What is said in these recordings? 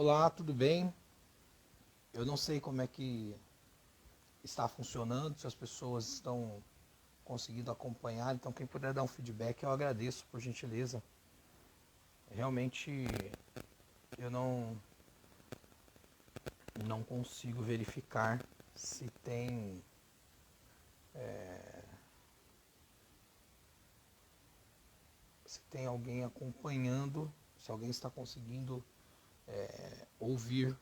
Olá, tudo bem? Eu não sei como é que está funcionando, se as pessoas estão conseguindo acompanhar, então quem puder dar um feedback eu agradeço, por gentileza. Realmente eu não consigo verificar se tem se tem alguém acompanhando, se alguém está conseguindo ouvir,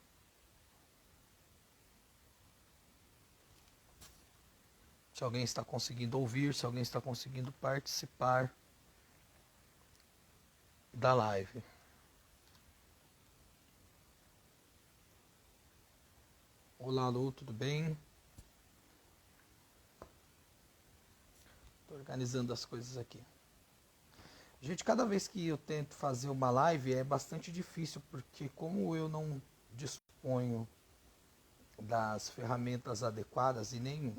se alguém está conseguindo ouvir, se alguém está conseguindo participar da live. Olá, Lu, tudo bem? Estou organizando as coisas aqui. Gente, cada vez que eu tento fazer uma live é bastante difícil, porque como eu não disponho das ferramentas adequadas e nem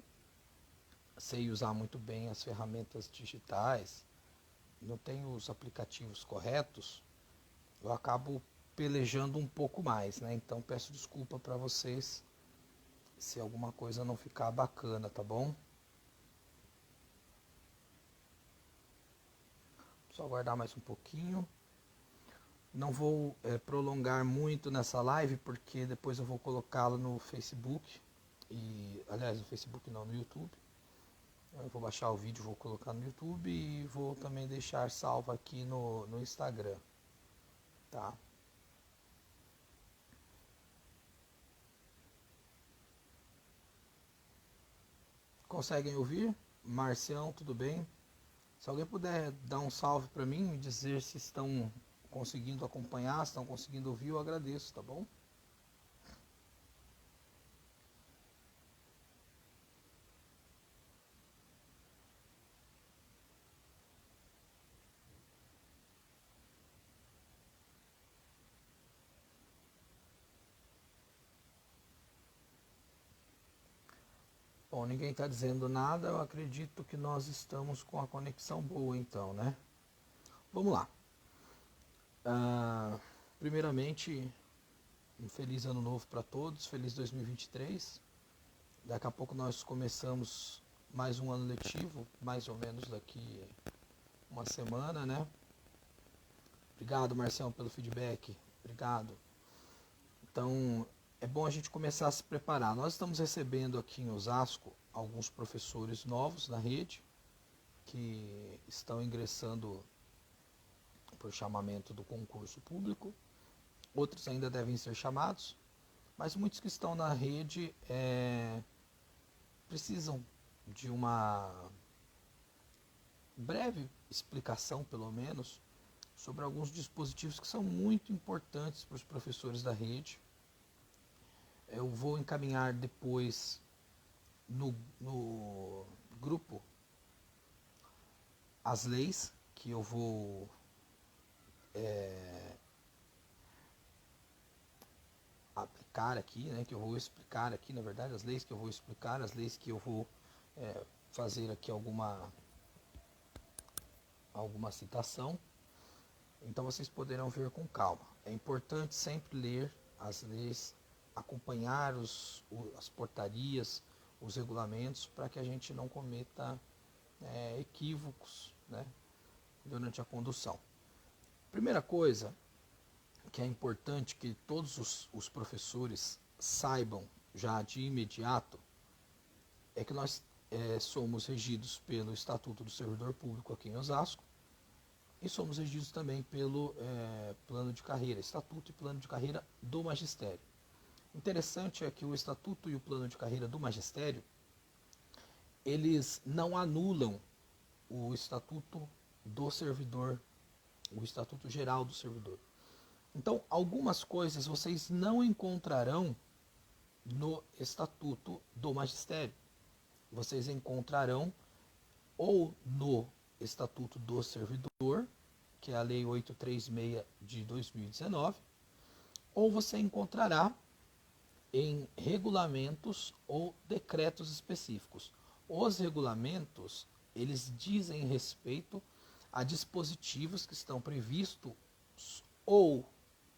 sei usar muito bem as ferramentas digitais, não tenho os aplicativos corretos, eu acabo pelejando um pouco mais, né? Então peço desculpa para vocês se alguma coisa não ficar bacana, tá bom? Só aguardar mais um pouquinho. Não vou prolongar muito nessa live, porque depois eu vou colocá-la no Facebook. Aliás, no Facebook não, no YouTube. Eu vou baixar o vídeo, vou colocar no YouTube e vou também deixar salvo aqui no Instagram. Tá? Conseguem ouvir? Marcião, tudo bem? Se alguém puder dar um salve para mim e dizer se estão conseguindo acompanhar, se estão conseguindo ouvir, eu agradeço, tá bom? Bom, ninguém está dizendo nada, eu acredito que nós estamos com a conexão boa então, né? Vamos lá. Primeiramente, um feliz ano novo para todos, feliz 2023. Daqui a pouco nós começamos mais um ano letivo, mais ou menos daqui uma semana, né? Obrigado, Marcião, pelo feedback. Obrigado. Então, é bom a gente começar a se preparar. Nós estamos recebendo aqui em Osasco alguns professores novos na rede que estão ingressando por chamamento do concurso público. Outros ainda devem ser chamados, mas muitos que estão na rede precisam de uma breve explicação, pelo menos, sobre alguns dispositivos que são muito importantes para os professores da rede. Eu vou encaminhar depois no grupo as leis que eu vou aplicar aqui, né, que eu vou explicar aqui, na verdade, as leis que eu vou explicar, as leis que eu vou fazer aqui alguma citação. Então vocês poderão ver com calma. É importante sempre ler as leis, acompanhar as portarias, os regulamentos, para que a gente não cometa equívocos, né, durante a condução. Primeira coisa que é importante que todos os professores saibam já de imediato é que nós somos regidos pelo Estatuto do Servidor Público aqui em Osasco e somos regidos também pelo plano de carreira, Estatuto e plano de carreira do Magistério. Interessante é que o Estatuto e o plano de carreira do Magistério, eles não anulam o Estatuto do Servidor, o Estatuto Geral do Servidor. Então, algumas coisas vocês não encontrarão no Estatuto do Magistério. Vocês encontrarão ou no Estatuto do Servidor, que é a Lei 836 de 2019, ou você encontrará em regulamentos ou decretos específicos. Os regulamentos, eles dizem respeito a dispositivos que estão previstos ou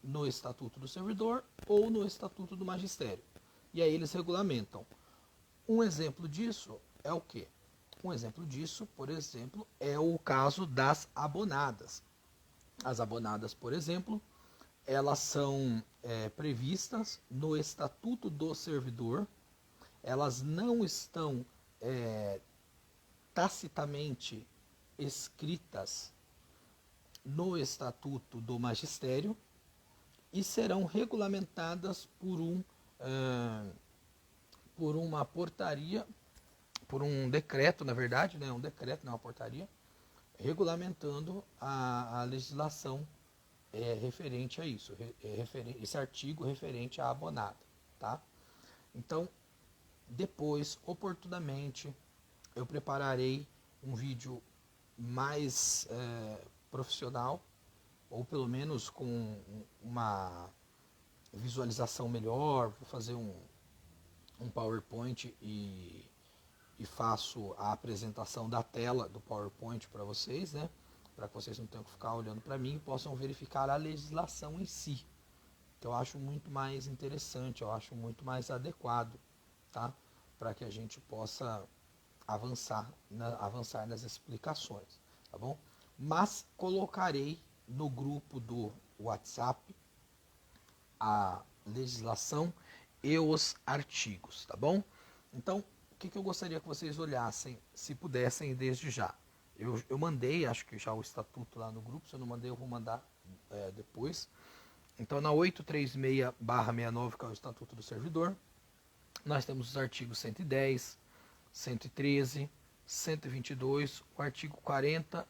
no Estatuto do Servidor ou no Estatuto do Magistério. E aí eles regulamentam. Um exemplo disso é o quê? Um exemplo disso, por exemplo, é o caso das abonadas. As abonadas, por exemplo, elas são previstas no Estatuto do Servidor, elas não estão tacitamente escritas no Estatuto do Magistério e serão regulamentadas por uma portaria, por um decreto, na verdade, né, um decreto, não uma portaria, regulamentando a legislação referente a isso, esse artigo referente à abonada, tá? Então, depois, oportunamente, eu prepararei um vídeo mais profissional, ou pelo menos com uma visualização melhor, vou fazer um PowerPoint e faço a apresentação da tela do PowerPoint para vocês, né? Para que vocês não tenham que ficar olhando para mim e possam verificar a legislação em si, que eu acho muito mais interessante, eu acho muito mais adequado, tá? Para que a gente possa avançar nas explicações, tá bom? Mas colocarei no grupo do WhatsApp a legislação e os artigos, tá bom? Então, o que eu gostaria que vocês olhassem, se pudessem, desde já. Eu mandei, acho que já o estatuto lá no grupo, se eu não mandei, eu vou mandar depois. Então, na 836/69, que é o Estatuto do Servidor, nós temos os artigos 110, 113, 122, o artigo 40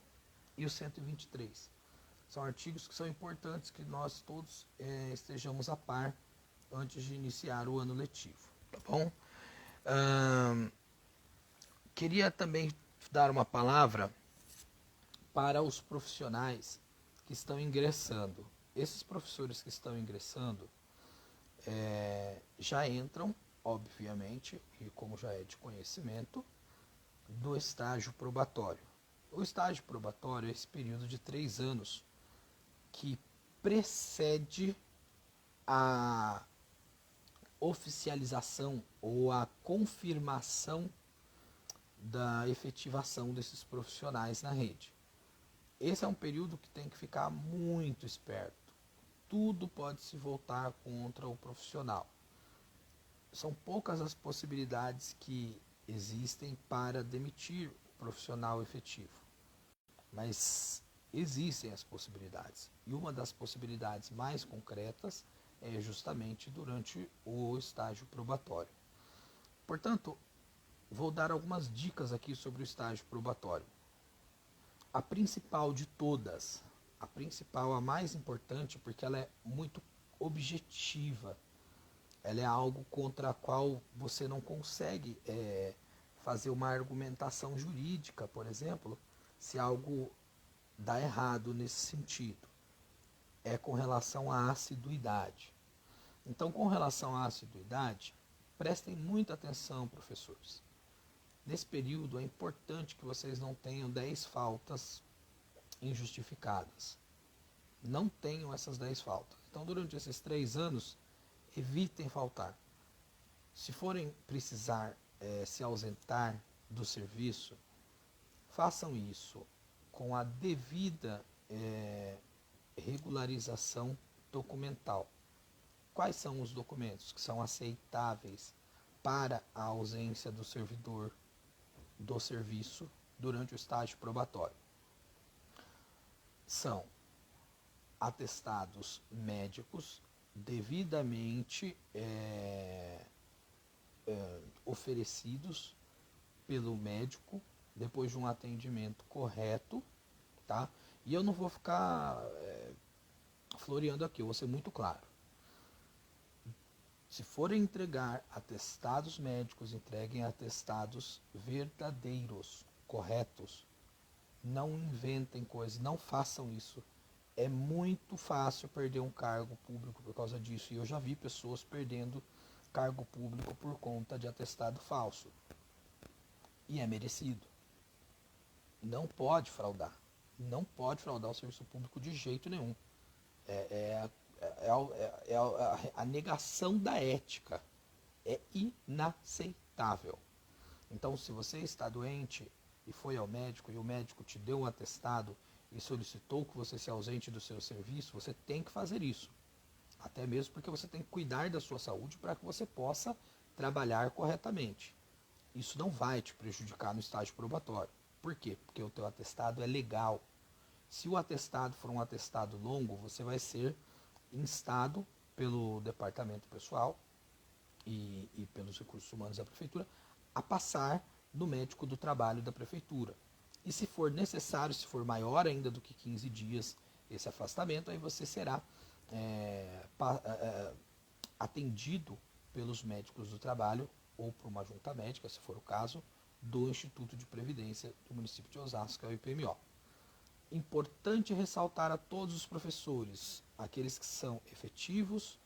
e o 123. São artigos que são importantes que nós todos estejamos a par antes de iniciar o ano letivo, tá bom? Queria também dar uma palavra para os profissionais que estão ingressando. Esses professores que estão ingressando já entram, obviamente, e como já é de conhecimento, do estágio probatório. O estágio probatório é esse período de 3 anos que precede a oficialização ou a confirmação da efetivação desses profissionais na rede. Esse é um período que tem que ficar muito esperto. Tudo pode se voltar contra o profissional. São poucas as possibilidades que existem para demitir o profissional efetivo, mas existem as possibilidades. E uma das possibilidades mais concretas é justamente durante o estágio probatório. Portanto, vou dar algumas dicas aqui sobre o estágio probatório. A principal de todas, a principal, a mais importante, porque ela é muito objetiva. Ela é algo contra a qual você não consegue fazer uma argumentação jurídica, por exemplo, se algo dá errado nesse sentido. É com relação à assiduidade. Então, com relação à assiduidade, prestem muita atenção, professores. Nesse período é importante que vocês não tenham 10 faltas injustificadas. Não tenham essas 10 faltas. Então, durante esses 3 anos, evitem faltar. Se forem precisar se ausentar do serviço, façam isso com a devida regularização documental. Quais são os documentos que são aceitáveis para a ausência do servidor do serviço durante o estágio probatório? São atestados médicos devidamente oferecidos pelo médico depois de um atendimento correto, tá? E eu não vou ficar floreando aqui, eu vou ser muito claro. Se forem entregar atestados médicos, entreguem atestados verdadeiros, corretos. Não inventem coisas, não façam isso. É muito fácil perder um cargo público por causa disso. E eu já vi pessoas perdendo cargo público por conta de atestado falso. E é merecido. Não pode fraudar. Não pode fraudar o serviço público de jeito nenhum. É a negação da ética. É inaceitável. Então, se você está doente e foi ao médico e o médico te deu um atestado e solicitou que você se ausente do seu serviço, você tem que fazer isso. Até mesmo porque você tem que cuidar da sua saúde para que você possa trabalhar corretamente. Isso não vai te prejudicar no estágio probatório. Por quê? Porque o teu atestado é legal. Se o atestado for um atestado longo, você vai ser instado pelo departamento pessoal e pelos recursos humanos da prefeitura a passar no médico do trabalho da prefeitura. E se for necessário, se for maior ainda do que 15 dias esse afastamento, aí você será atendido pelos médicos do trabalho ou por uma junta médica, se for o caso, do Instituto de Previdência do município de Osasco, que é o IPMO. Importante ressaltar a todos os professores, aqueles que são efetivos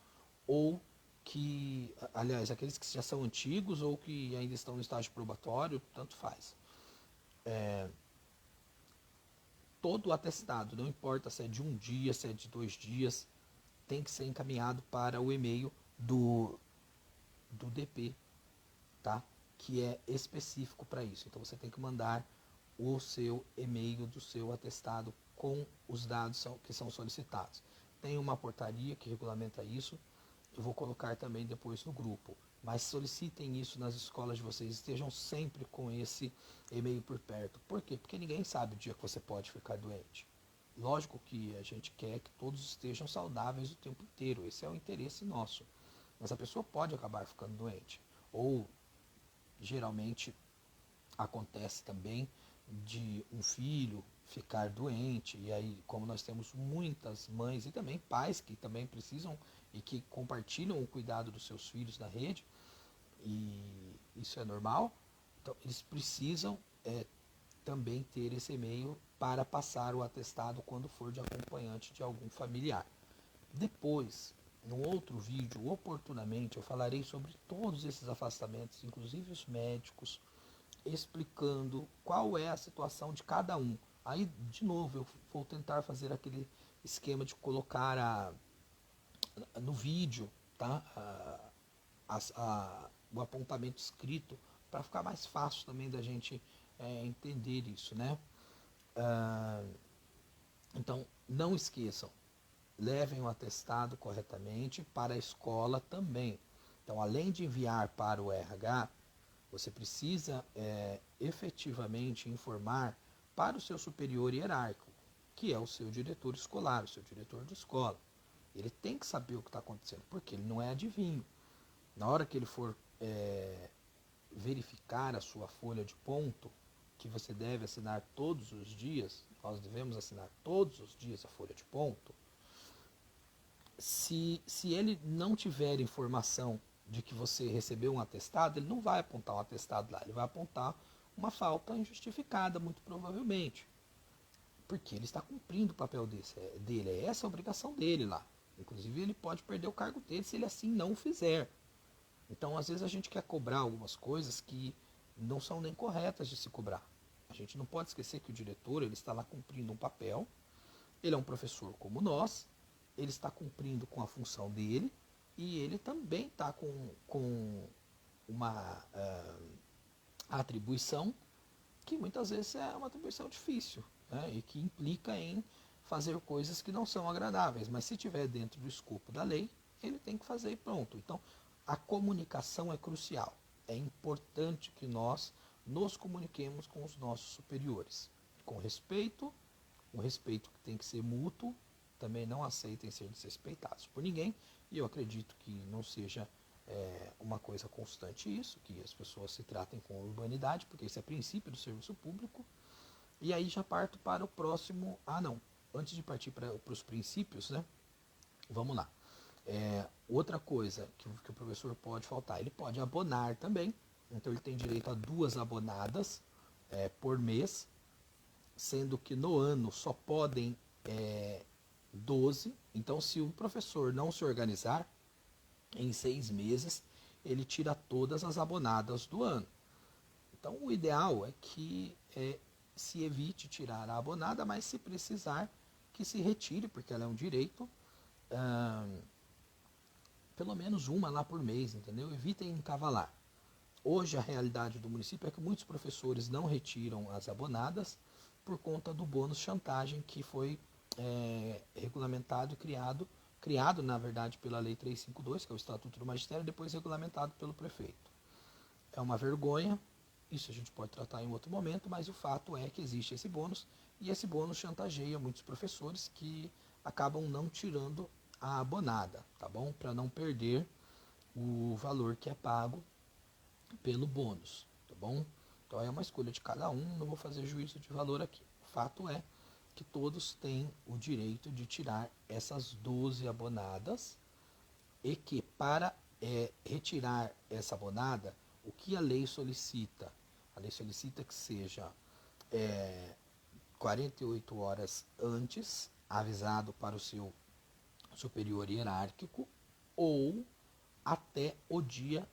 ou que, aliás, aqueles que já são antigos ou que ainda estão no estágio probatório, tanto faz. Todo o atestado, não importa se é de um dia, se é de 2 dias, tem que ser encaminhado para o e-mail do DP, tá? Que é específico para isso. Então você tem que mandar o seu e-mail do seu atestado com os dados que são solicitados. Tem uma portaria que regulamenta isso, eu vou colocar também depois no grupo. Mas solicitem isso nas escolas de vocês, estejam sempre com esse e-mail por perto. Por quê? Porque ninguém sabe o dia que você pode ficar doente. Lógico que a gente quer que todos estejam saudáveis o tempo inteiro, esse é o interesse nosso. Mas a pessoa pode acabar ficando doente. Ou, geralmente, acontece também de um filho ficar doente, e aí, como nós temos muitas mães e também pais que também precisam e que compartilham o cuidado dos seus filhos na rede, e isso é normal, então eles precisam também ter esse e-mail para passar o atestado quando for de acompanhante de algum familiar. Depois, num outro vídeo, oportunamente, eu falarei sobre todos esses afastamentos, inclusive os médicos, explicando qual é a situação de cada um. Aí, de novo, eu vou tentar fazer aquele esquema de colocar no vídeo, tá? O apontamento escrito, para ficar mais fácil também da gente entender isso, né? Então, não esqueçam, levem o atestado corretamente para a escola também. Então, além de enviar para o RH, você precisa efetivamente informar para o seu superior hierárquico, que é o seu diretor escolar, o seu diretor de escola. Ele tem que saber o que está acontecendo, porque ele não é adivinho. Na hora que ele for verificar a sua folha de ponto, que você deve assinar todos os dias, nós devemos assinar todos os dias a folha de ponto, se ele não tiver informação de que você recebeu um atestado, ele não vai apontar um atestado lá, ele vai apontar uma falta injustificada, muito provavelmente. Porque ele está cumprindo o papel dele, é essa a obrigação dele lá. Inclusive, ele pode perder o cargo dele se ele assim não fizer. Então, às vezes, a gente quer cobrar algumas coisas que não são nem corretas de se cobrar. A gente não pode esquecer que o diretor ele está lá cumprindo um papel, ele é um professor como nós, ele está cumprindo com a função dele e ele também está com uma atribuição que muitas vezes é uma atribuição difícil, né? E que implica em fazer coisas que não são agradáveis, mas se estiver dentro do escopo da lei, ele tem que fazer e pronto. Então, a comunicação é crucial. É importante que nós nos comuniquemos com os nossos superiores, com respeito, um respeito que tem que ser mútuo, também não aceitem ser desrespeitados por ninguém, e eu acredito que não seja uma coisa constante isso, que as pessoas se tratem com urbanidade, porque isso é princípio do serviço público. E aí já parto para o próximo. Antes de partir para os princípios, né? Vamos lá. Outra coisa que o professor pode faltar, ele pode abonar também, então ele tem direito a 2 abonadas por mês, sendo que no ano só podem 12. Então, se o professor não se organizar, em 6 meses, ele tira todas as abonadas do ano. Então, o ideal é que se evite tirar a abonada, mas se precisar, que se retire, porque ela é um direito, pelo menos uma lá por mês, entendeu? Evitem encavalar. Hoje a realidade do município é que muitos professores não retiram as abonadas por conta do bônus chantagem que foi regulamentado e criado na verdade pela Lei 352, que é o Estatuto do Magistério, e depois regulamentado pelo prefeito. É uma vergonha, isso a gente pode tratar em outro momento, mas o fato é que existe esse bônus, e esse bônus chantageia muitos professores que acabam não tirando a abonada, tá bom? Para não perder o valor que é pago pelo bônus, tá bom? Então é uma escolha de cada um, não vou fazer juízo de valor aqui. O fato é que todos têm o direito de tirar essas 12 abonadas e que para retirar essa abonada, o que a lei solicita? A lei solicita que seja 48 horas antes, avisado para o seu superior hierárquico, ou até o dia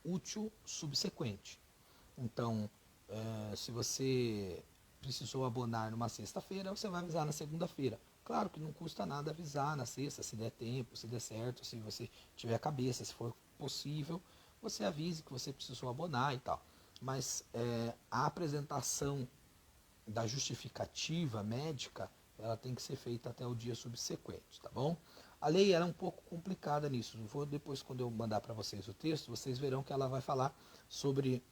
útil subsequente. Então, se você precisou abonar numa sexta-feira, você vai avisar na segunda-feira. Claro que não custa nada avisar na sexta, se der tempo, se der certo, se você tiver a cabeça, se for possível, você avise que você precisou abonar e tal. Mas a apresentação da justificativa médica, ela tem que ser feita até o dia subsequente, tá bom? A lei era um pouco complicada nisso. Vou depois, quando eu mandar para vocês o texto, vocês verão que ela vai falar sobre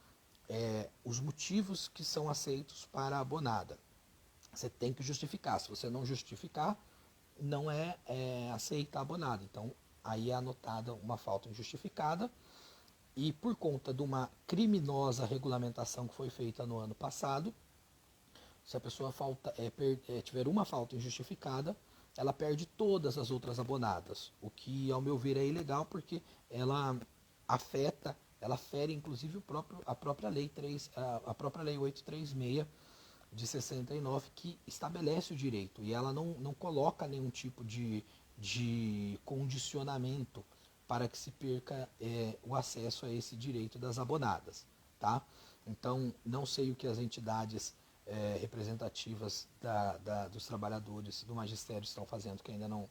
os motivos que são aceitos para a abonada. Você tem que justificar. Se você não justificar, não é aceita a abonada. Então, aí é anotada uma falta injustificada. E por conta de uma criminosa regulamentação que foi feita no ano passado, se a pessoa tiver uma falta injustificada, ela perde todas as outras abonadas, o que, ao meu ver, é ilegal, porque ela ela fere inclusive a própria lei a própria lei 836 de 69, que estabelece o direito, e ela não coloca nenhum tipo de condicionamento para que se perca o acesso a esse direito das abonadas, tá? Então, não sei o que as entidades representativas dos trabalhadores do magistério estão fazendo, que ainda não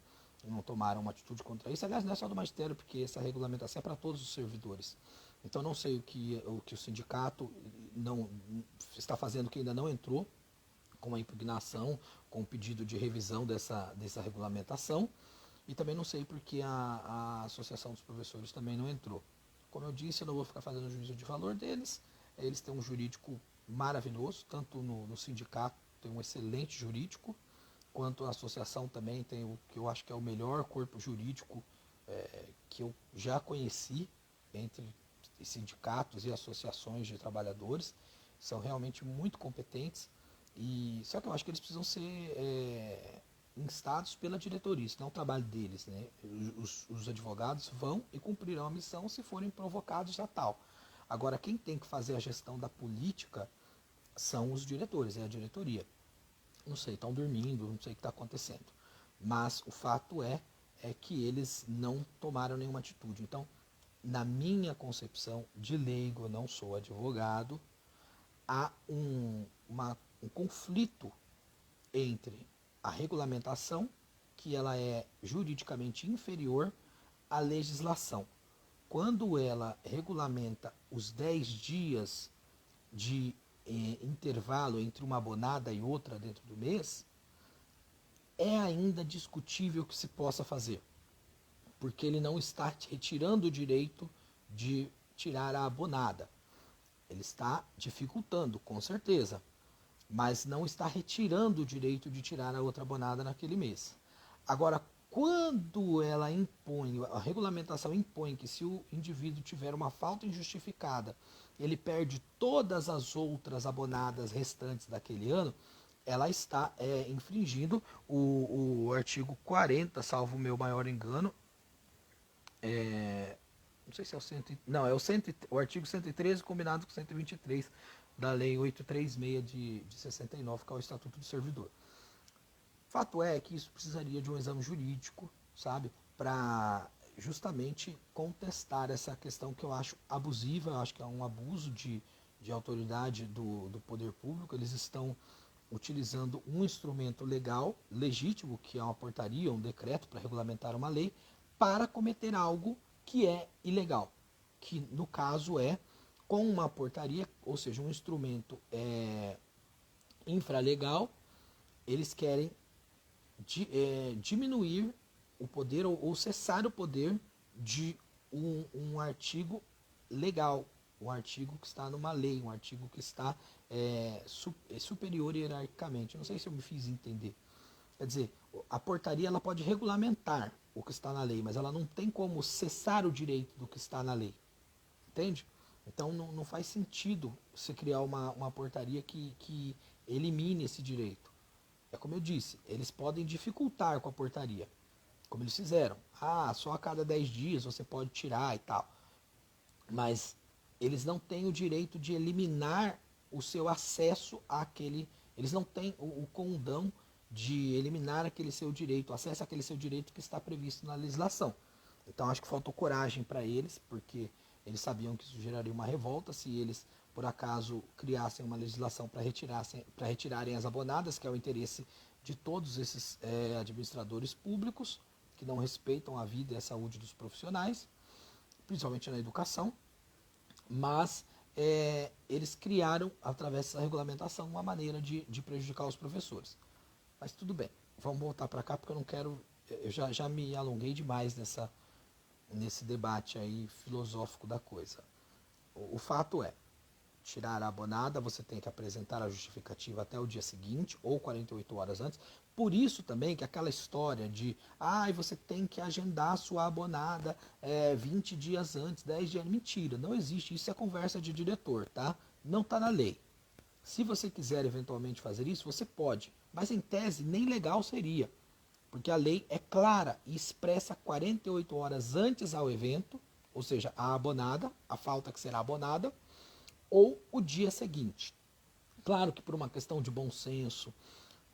tomaram uma atitude contra isso. Aliás, não é só do magistério, porque essa regulamentação é para todos os servidores. Então, não sei o que o sindicato não está fazendo, que ainda não entrou com a impugnação, com o pedido de revisão dessa regulamentação, e também não sei porque a Associação dos Professores também não entrou. Como eu disse, eu não vou ficar fazendo juízo de valor deles, eles têm um jurídico maravilhoso, tanto no sindicato tem um excelente jurídico, quanto a associação também tem o que eu acho que é o melhor corpo jurídico que eu já conheci entre sindicatos e associações de trabalhadores. São realmente muito competentes, só que eu acho que eles precisam ser instados pela diretoria, isso não é o trabalho deles, né? Os advogados vão e cumprirão a missão se forem provocados a tal. Agora, quem tem que fazer a gestão da política são os diretores, é a diretoria. Não sei, estão dormindo, não sei o que está acontecendo. Mas o fato é que eles não tomaram nenhuma atitude. Então, na minha concepção de leigo, eu não sou advogado, há um conflito entre a regulamentação, que ela é juridicamente inferior à legislação. Quando ela regulamenta os 10 dias de intervalo entre uma abonada e outra dentro do mês, é ainda discutível que se possa fazer, porque ele não está retirando o direito de tirar a abonada. Ele está dificultando, com certeza, mas não está retirando o direito de tirar a outra abonada naquele mês. Agora, quando ela impõe, a regulamentação impõe que se o indivíduo tiver uma falta injustificada, ele perde todas as outras abonadas restantes daquele ano, ela está infringindo o artigo 40, salvo o meu maior engano, não sei se é o não, é o artigo 113 combinado com 123 da lei 836 de 69, que é o Estatuto do Servidor. Fato é que isso precisaria de um exame jurídico, sabe, para justamente contestar essa questão que eu acho abusiva, eu acho que é um abuso de autoridade do poder público. Eles estão utilizando um instrumento legal, legítimo, que é uma portaria, um decreto para regulamentar uma lei, para cometer algo que é ilegal, que no caso é com uma portaria, ou seja, um instrumento infralegal, eles querem diminuir o poder ou cessar o poder de um artigo legal, um artigo que está numa lei, um artigo que está superior hierarquicamente. Não sei se eu me fiz entender. Quer dizer, a portaria ela pode regulamentar o que está na lei, mas ela não tem como cessar o direito do que está na lei. Entende? Então não faz sentido você criar uma portaria que elimine esse direito. É como eu disse, eles podem dificultar com a portaria, como eles fizeram. Só a cada 10 dias você pode tirar e tal. Mas eles não têm o direito de eliminar o seu acesso àquele. Eles não têm o condão de eliminar aquele seu direito, o acesso àquele seu direito que está previsto na legislação. Então acho que faltou coragem para eles, porque eles sabiam que isso geraria uma revolta se eles, por acaso, criassem uma legislação para retirarem as abonadas, que é o interesse de todos esses administradores públicos, que não respeitam a vida e a saúde dos profissionais, principalmente na educação, mas eles criaram, através dessa regulamentação, uma maneira de prejudicar os professores. Mas tudo bem, vamos voltar para cá, porque eu não quero, eu já me alonguei demais nesse debate aí filosófico da coisa. O fato é, tirar a abonada, você tem que apresentar a justificativa até o dia seguinte, ou 48 horas antes. Por isso também que aquela história de você tem que agendar a sua abonada 20 dias antes, 10 dias, mentira, não existe, isso é conversa de diretor, tá? Não está na lei. Se você quiser eventualmente fazer isso, você pode, mas em tese nem legal seria, porque a lei é clara e expressa 48 horas antes ao evento, ou seja, a abonada, a falta que será abonada, ou o dia seguinte. Claro que por uma questão de bom senso,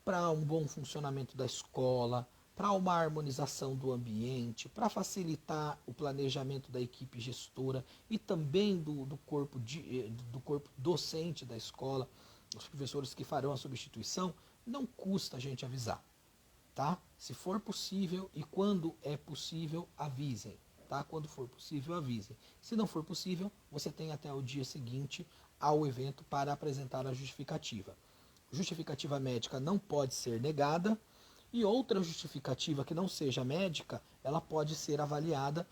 para um bom funcionamento da escola, para uma harmonização do ambiente, para facilitar o planejamento da equipe gestora e também do corpo docente da escola, os professores que farão a substituição, não custa a gente avisar. Tá? Se for possível e quando é possível, avisem. Tá? Quando for possível, avisem. Se não for possível, você tem até o dia seguinte ao evento para apresentar a justificativa. Justificativa médica não pode ser negada e outra justificativa que não seja médica, ela pode ser avaliada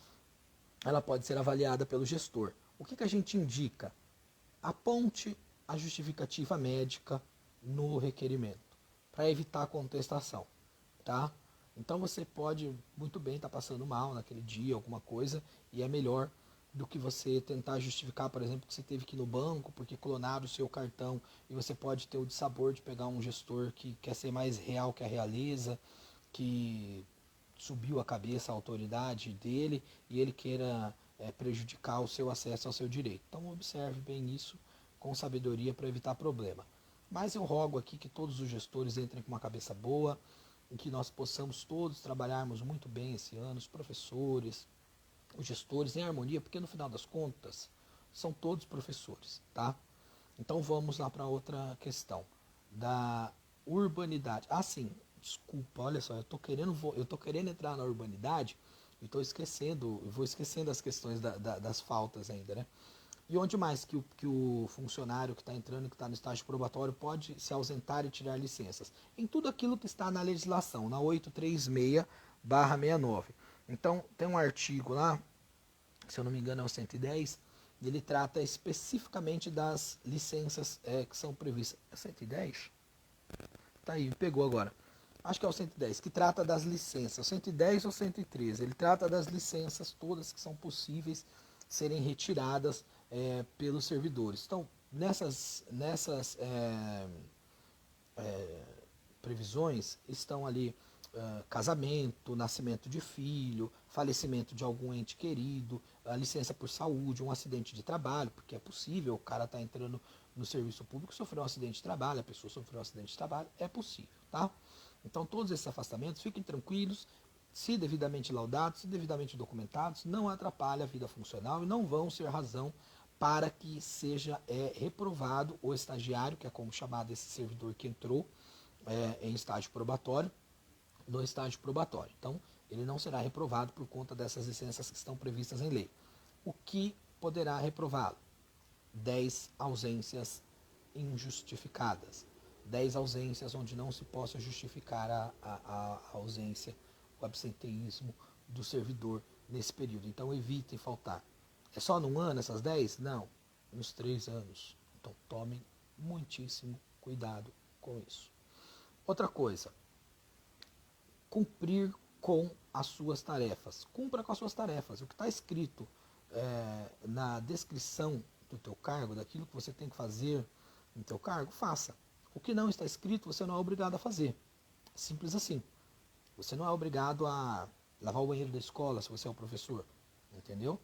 pelo gestor. O que a gente indica? Aponte a justificativa médica no requerimento para evitar a contestação. Tá? Então você pode muito bem estar passando mal naquele dia, alguma coisa, e é melhor do que você tentar justificar, por exemplo, que você teve que ir no banco porque clonaram o seu cartão e você pode ter o dissabor de pegar um gestor que quer ser mais real que a realeza, que subiu a cabeça a autoridade dele e ele queira prejudicar o seu acesso ao seu direito. Então observe bem isso com sabedoria para evitar problema. Mas eu rogo aqui que todos os gestores entrem com uma cabeça boa, em que nós possamos todos trabalharmos muito bem esse ano, os professores, os gestores, em harmonia, porque no final das contas, são todos professores, tá? Então vamos lá para outra questão, da urbanidade. Sim, desculpa, olha só, eu tô querendo entrar na urbanidade e vou esquecendo as questões das faltas ainda, né? E onde mais que o funcionário que está entrando, que está no estágio probatório, pode se ausentar e tirar licenças? Em tudo aquilo que está na legislação, na 836/69. Então, tem um artigo lá, se eu não me engano é o 110, e ele trata especificamente das licenças que são previstas. É 110? Tá aí, pegou agora. Acho que é o 110, que trata das licenças. 110 ou 113, ele trata das licenças todas que são possíveis serem retiradas pelos servidores. Então, nessas previsões estão ali casamento, nascimento de filho, falecimento de algum ente querido, a licença por saúde, um acidente de trabalho, porque é possível, o cara está entrando no serviço público, sofreu um acidente de trabalho, a pessoa sofreu um acidente de trabalho, é possível, tá? Então todos esses afastamentos, fiquem tranquilos, se devidamente laudados, se devidamente documentados, não atrapalha a vida funcional e não vão ser razão para que seja reprovado o estagiário, que é como chamado esse servidor que entrou em estágio probatório, no estágio probatório. Então, ele não será reprovado por conta dessas licenças que estão previstas em lei. O que poderá reprová-lo? 10 ausências injustificadas. 10 ausências onde não se possa justificar a ausência, o absenteísmo do servidor nesse período. Então, evitem faltar. É só num ano essas 10? Não, nos 3 anos. Então, tomem muitíssimo cuidado com isso. Outra coisa, cumprir com as suas tarefas. Cumpra com as suas tarefas. O que está escrito na descrição do teu cargo, daquilo que você tem que fazer no teu cargo, faça. O que não está escrito, você não é obrigado a fazer. Simples assim. Você não é obrigado a lavar o banheiro da escola se você é o professor. Entendeu?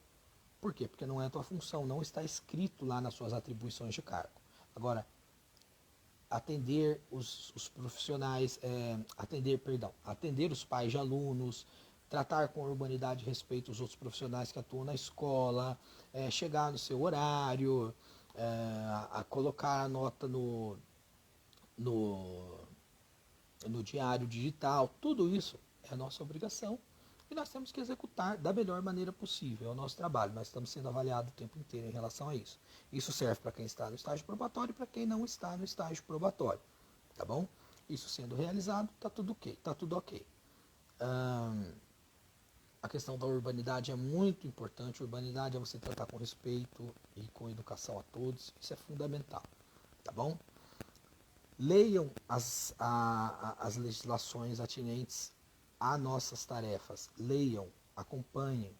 Por quê? Porque não é a tua função, não está escrito lá nas suas atribuições de cargo. Agora, atender os profissionais, atender os pais de alunos, tratar com urbanidade e respeito os outros profissionais que atuam na escola, chegar no seu horário, a colocar a nota no diário digital, tudo isso é a nossa obrigação e nós temos que executar da melhor maneira possível, é o nosso trabalho, nós estamos sendo avaliados o tempo inteiro em relação a isso. Isso serve para quem está no estágio probatório e para quem não está no estágio probatório, tá bom? Isso sendo realizado, tá tudo ok, tá tudo ok. A questão da urbanidade é muito importante, urbanidade é você tratar com respeito e com educação a todos, isso é fundamental, tá bom? Leiam as legislações atinentes a nossas tarefas. Leiam, acompanhem,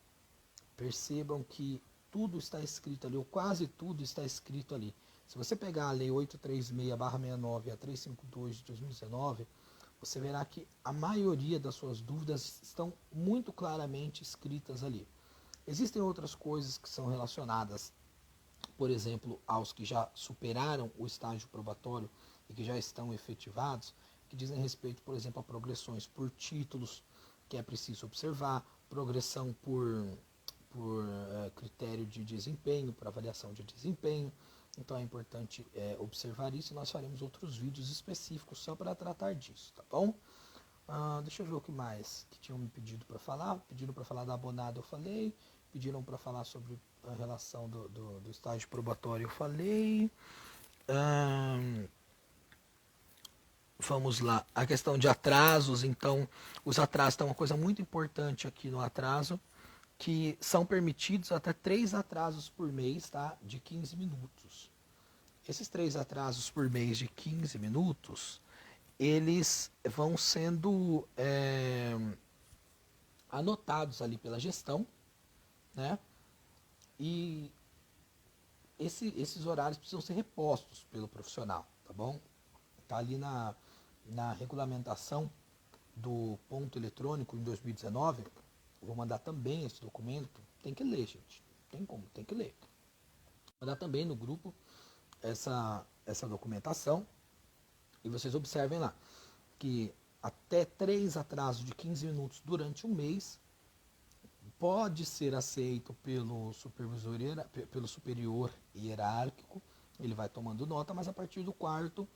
percebam que tudo está escrito ali, ou quase tudo está escrito ali. Se você pegar a Lei 836/69 e a 352 de 2019, você verá que a maioria das suas dúvidas estão muito claramente escritas ali. Existem outras coisas que são relacionadas, por exemplo, aos que já superaram o estágio probatório e que já estão efetivados, que dizem respeito, por exemplo, a progressões por títulos, que é preciso observar, progressão por critério de desempenho, por avaliação de desempenho. Então é importante observar isso e nós faremos outros vídeos específicos só para tratar disso, tá bom? Deixa eu ver o que mais que tinham me pedido para falar. Pediram para falar da abonada, eu falei. Pediram para falar sobre a relação do estágio probatório, eu falei. Vamos lá, a questão de atrasos, então, os atrasos tem uma coisa muito importante aqui no atraso, que são permitidos até 3 atrasos por mês, tá? De 15 minutos. Esses 3 atrasos por mês de 15 minutos, eles vão sendo anotados ali pela gestão, né? E esses horários precisam ser repostos pelo profissional, tá bom? Tá ali na regulamentação do ponto eletrônico em 2019, vou mandar também esse documento, tem que ler, gente, tem como, tem que ler. Vou mandar também no grupo essa documentação e vocês observem lá que até 3 atrasos de 15 minutos durante um mês pode ser aceito pelo superior hierárquico, ele vai tomando nota, mas a partir do 4º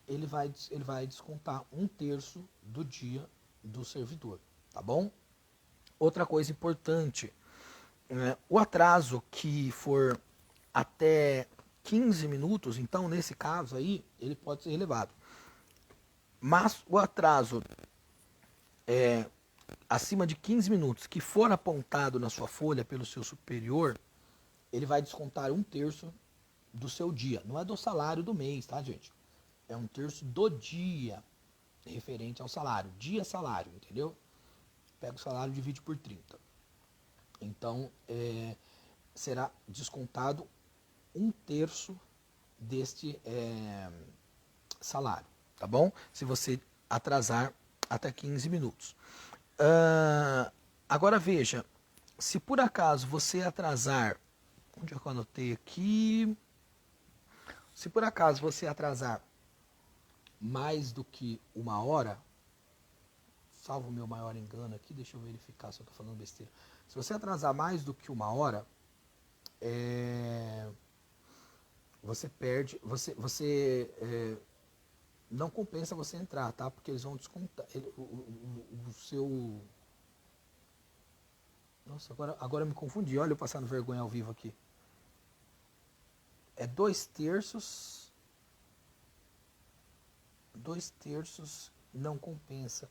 ele vai descontar 1/3 do dia do servidor, tá bom? Outra coisa importante, o atraso que for até 15 minutos, então nesse caso aí, ele pode ser relevado. Mas o atraso acima de 15 minutos que for apontado na sua folha pelo seu superior, ele vai descontar 1/3 do seu dia. Não é do salário do mês, tá, gente? É 1/3 do dia referente ao salário. Dia salário, entendeu? Pega o salário e divide por 30. Então, será descontado 1/3 deste salário, tá bom? Se você atrasar até 15 minutos. Agora veja, se por acaso você atrasar, onde é que eu anotei aqui? Se por acaso você atrasar mais do que 1 hora, salvo o meu maior engano aqui, deixa eu verificar se eu estou falando besteira. Se você atrasar mais do que 1 hora, você perde, não compensa você entrar, tá? Porque eles vão descontar o seu... Nossa, agora eu me confundi. Olha eu passando vergonha ao vivo aqui. É 2/3. 2/3 não compensa.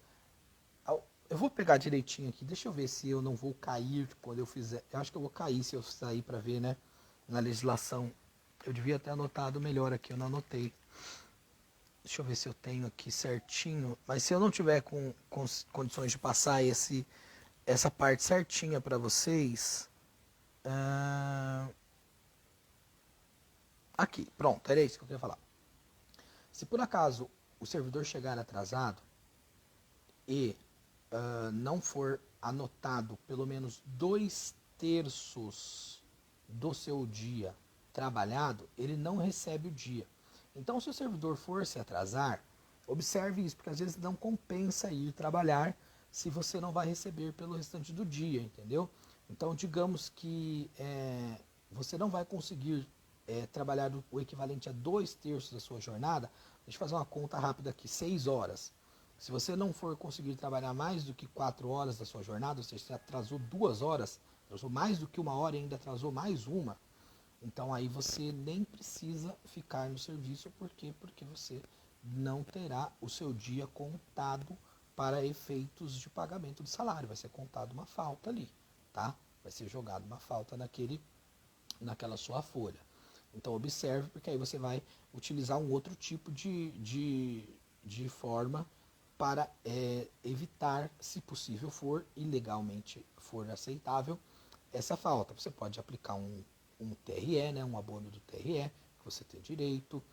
Eu vou pegar direitinho aqui. Deixa eu ver se eu não vou cair quando eu fizer. Eu acho que eu vou cair se eu sair para ver, né? Na legislação. Eu devia ter anotado melhor aqui. Eu não anotei. Deixa eu ver se eu tenho aqui certinho. Mas se eu não tiver com condições de passar essa parte certinha para vocês. Aqui, pronto. Era isso que eu queria falar. Se por acaso o servidor chegar atrasado e não for anotado pelo menos 2/3 do seu dia trabalhado, ele não recebe o dia. Então, se o servidor for se atrasar, observe isso, porque às vezes não compensa ir trabalhar se você não vai receber pelo restante do dia, entendeu? Então, digamos que você não vai conseguir trabalhar o equivalente a 2/3 da sua jornada. Deixa eu fazer uma conta rápida aqui, 6 horas. Se você não for conseguir trabalhar mais do que 4 horas da sua jornada, ou seja, você atrasou 2 horas, atrasou mais do que 1 hora e ainda atrasou mais uma, então aí você nem precisa ficar no serviço. Por quê? Porque você não terá o seu dia contado para efeitos de pagamento de salário. Vai ser contado uma falta ali, tá? Vai ser jogado uma falta naquela sua folha. Então observe, porque aí você vai utilizar um outro tipo de forma para evitar, se possível for, e legalmente for aceitável, essa falta. Você pode aplicar um TRE, né, um abono do TRE, que você tem direito,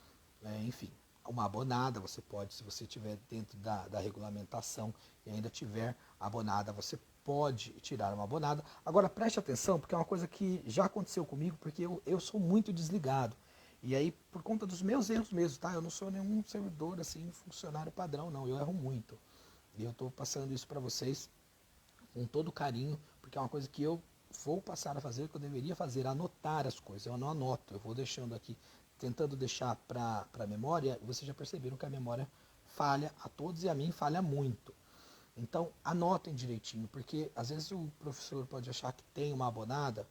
enfim, uma abonada, você pode, se você estiver dentro da regulamentação e ainda tiver abonada, você pode tirar uma abonada. Agora preste atenção, porque é uma coisa que já aconteceu comigo, porque eu sou muito desligado. E aí, por conta dos meus erros mesmo, tá? Eu não sou nenhum servidor, assim, funcionário padrão, não. Eu erro muito. E eu estou passando isso para vocês com todo carinho, porque é uma coisa que eu vou passar a fazer, que eu deveria fazer, anotar as coisas. Eu não anoto, eu vou deixando aqui, tentando deixar para a memória. Vocês já perceberam que a memória falha a todos e a mim falha muito. Então, anotem direitinho, porque às vezes o professor pode achar que tem uma abonada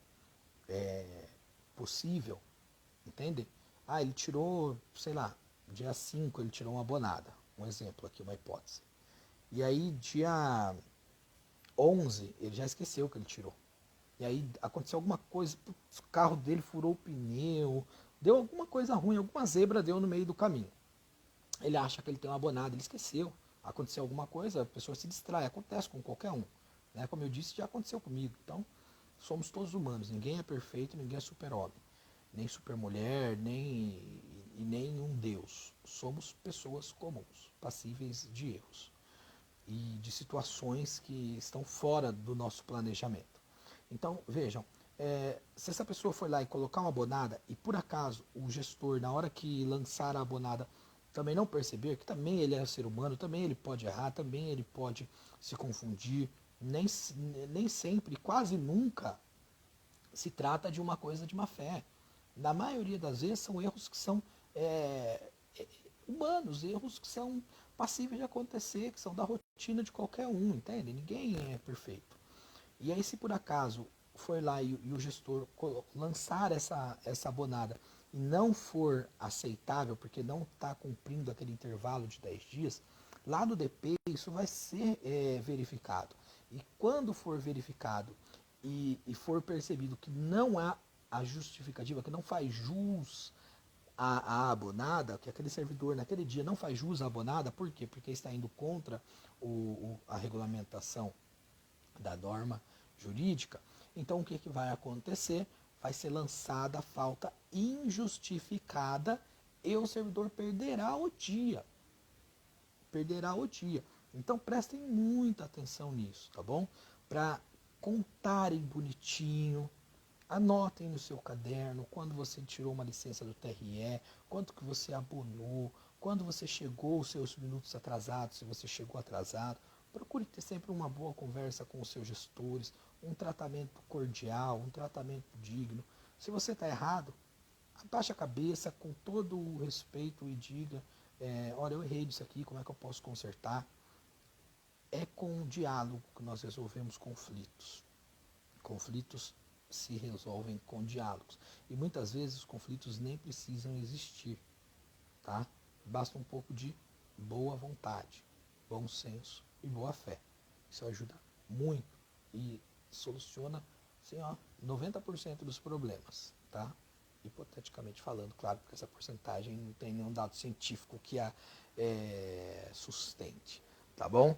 possível, entende? Ah, ele tirou, sei lá, dia 5 ele tirou uma abonada. Um exemplo aqui, uma hipótese. E aí, dia 11, ele já esqueceu que ele tirou. E aí aconteceu alguma coisa, o carro dele furou o pneu, deu alguma coisa ruim, alguma zebra deu no meio do caminho. Ele acha que ele tem uma abonada, ele esqueceu. Aconteceu alguma coisa, a pessoa se distrai, acontece com qualquer um. Né? Como eu disse, já aconteceu comigo. Então, somos todos humanos, ninguém é perfeito, ninguém é super-homem. Nem super-mulher, nem um deus. Somos pessoas comuns, passíveis de erros e de situações que estão fora do nosso planejamento. Então, vejam, se essa pessoa for lá e colocar uma abonada e por acaso o gestor, na hora que lançar a abonada, também não perceber que também ele é ser humano, também ele pode errar, também ele pode se confundir, nem sempre, quase nunca, se trata de uma coisa de má fé. Na maioria das vezes são erros que são humanos, erros que são passíveis de acontecer, que são da rotina de qualquer um, entende? Ninguém é perfeito. E aí, se por acaso for lá e o gestor lançar essa abonada e não for aceitável, porque não está cumprindo aquele intervalo de 10 dias, lá no DP isso vai ser verificado. E quando for verificado e for percebido que não há a justificativa, que não faz jus a abonada, que aquele servidor naquele dia não faz jus à abonada, por quê? Porque está indo contra a regulamentação da norma jurídica, então o que, que vai acontecer? Vai ser lançada a falta injustificada e o servidor perderá o dia. Perderá o dia. Então prestem muita atenção nisso, tá bom? Para contarem bonitinho, anotem no seu caderno quando você tirou uma licença do TRE, quanto que você abonou, quando você chegou os seus minutos atrasados, se você chegou atrasado. Procure ter sempre uma boa conversa com os seus gestores, um tratamento cordial, um tratamento digno. Se você está errado, abaixe a cabeça com todo o respeito e diga, olha, eu errei disso aqui, como é que eu posso consertar? É com o diálogo que nós resolvemos conflitos. Conflitos se resolvem com diálogos. E muitas vezes os conflitos nem precisam existir, tá? Basta um pouco de boa vontade, bom senso e boa fé. Isso ajuda muito e soluciona, assim, ó, 90% dos problemas, tá? Hipoteticamente falando, claro, porque essa porcentagem não tem nenhum dado científico que a sustente, tá bom?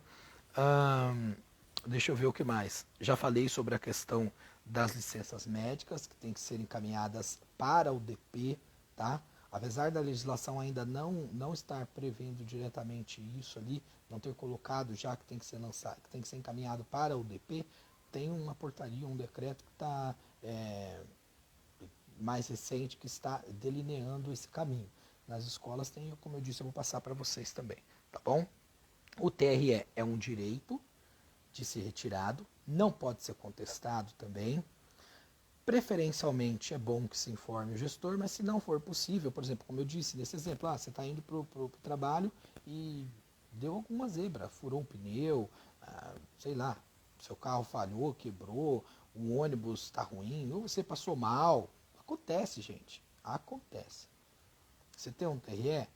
Deixa eu ver o que mais. Já falei sobre a questão das licenças médicas, que tem que ser encaminhadas para o DP, tá? Apesar da legislação ainda não estar prevendo diretamente isso ali, não ter colocado já que tem que ser lançado, que tem que ser encaminhado para o DP, tem uma portaria, um decreto que está mais recente que está delineando esse caminho. Nas escolas tem, como eu disse, eu vou passar para vocês também, tá bom? O TRE é um direito de ser retirado, não pode ser contestado também. Preferencialmente é bom que se informe o gestor, mas se não for possível, por exemplo, como eu disse nesse exemplo, você está indo para o trabalho e deu alguma zebra, furou um pneu, sei lá, seu carro falhou, quebrou, o ônibus está ruim, ou você passou mal. Acontece, gente, acontece. Você tem um TRE,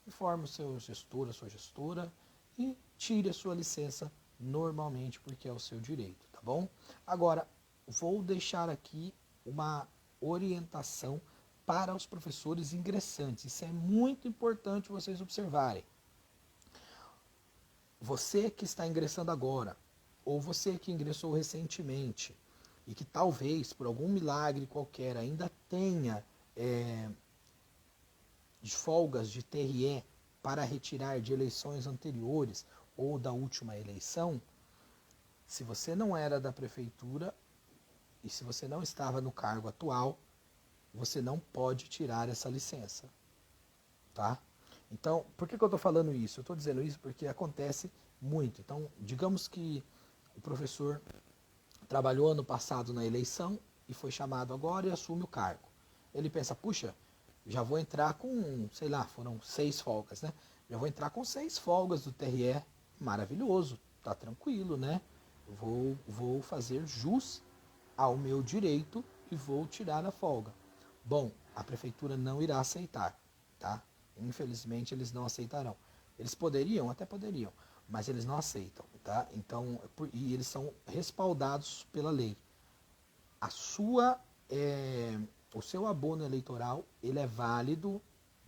informe o seu gestor, a sua gestora e tire a sua licença normalmente, porque é o seu direito, tá bom? Agora, vou deixar aqui uma orientação para os professores ingressantes. Isso é muito importante vocês observarem. Você que está ingressando agora, ou você que ingressou recentemente, e que talvez, por algum milagre qualquer, ainda tenha folgas de TRE para retirar de eleições anteriores ou da última eleição, se você não era da prefeitura e se você não estava no cargo atual, você não pode tirar essa licença, tá? Então, por que eu estou falando isso? Eu estou dizendo isso porque acontece muito. Então, digamos que o professor trabalhou ano passado na eleição e foi chamado agora e assume o cargo. Ele pensa, puxa, já vou entrar com, sei lá, foram 6 folgas, né? Já vou entrar com 6 folgas do TRE, maravilhoso, tá tranquilo, né? Vou fazer jus ao meu direito e vou tirar a folga. Bom, a prefeitura não irá aceitar, tá? Infelizmente eles não aceitarão. Eles poderiam, até poderiam, mas eles não aceitam, tá? Então, e eles são respaldados pela lei. A sua, o seu abono eleitoral, ele é válido